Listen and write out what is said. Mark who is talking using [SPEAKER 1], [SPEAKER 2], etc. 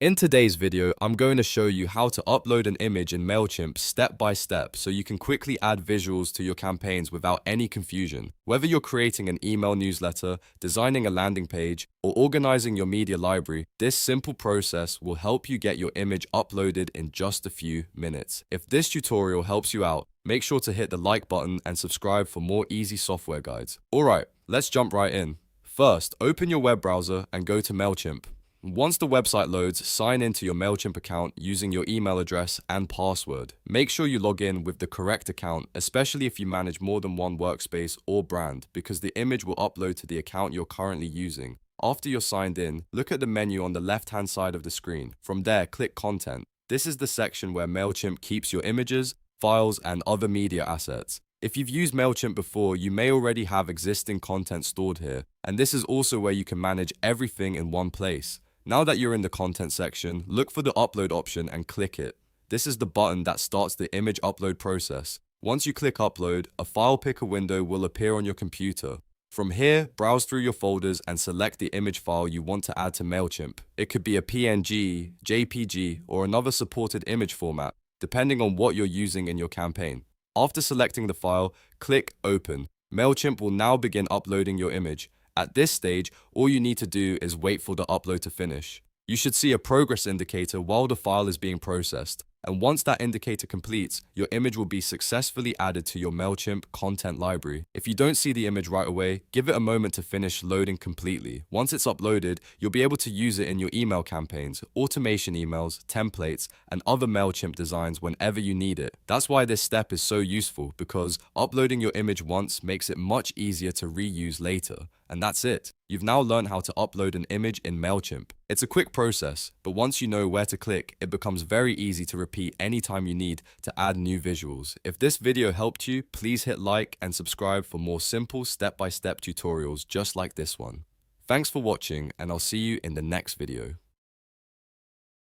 [SPEAKER 1] In today's video, I'm going to show you how to upload an image in Mailchimp step by step so you can quickly add visuals to your campaigns without any confusion. Whether you're creating an email newsletter, designing a landing page, or organizing your media library, this simple process will help you get your image uploaded in just a few minutes. If this tutorial helps you out, make sure to hit the like button and subscribe for more easy software guides. Alright, let's jump right in. First, open your web browser and go to Mailchimp. Once the website loads, sign into your Mailchimp account using your email address and password. Make sure you log in with the correct account, especially if you manage more than one workspace or brand, because the image will upload to the account you're currently using. After you're signed in, look at the menu on the left-hand side of the screen. From there, click Content. This is the section where Mailchimp keeps your images, files, and other media assets. If you've used Mailchimp before, you may already have existing content stored here, and this is also where you can manage everything in one place. Now that you're in the content section, look for the upload option and click it. This is the button that starts the image upload process. Once you click upload, a file picker window will appear on your computer. From here, browse through your folders and select the image file you want to add to Mailchimp. It could be a PNG, JPG, or another supported image format, depending on what you're using in your campaign. After selecting the file, click Open. Mailchimp will now begin uploading your image. At this stage, all you need to do is wait for the upload to finish. You should see a progress indicator while the file is being processed, and once that indicator completes, your image will be successfully added to your Mailchimp content library. If you don't see the image right away, give it a moment to finish loading completely. Once it's uploaded, you'll be able to use it in your email campaigns, automation emails, templates, and other Mailchimp designs whenever you need it. That's why this step is so useful, because uploading your image once makes it much easier to reuse later. And that's it. You've now learned how to upload an image in Mailchimp. It's a quick process, but once you know where to click, it becomes very easy to repeat anytime you need to add new visuals. If this video helped you, please hit like and subscribe for more simple step-by-step tutorials just like this one. Thanks for watching, and I'll see you in the next video.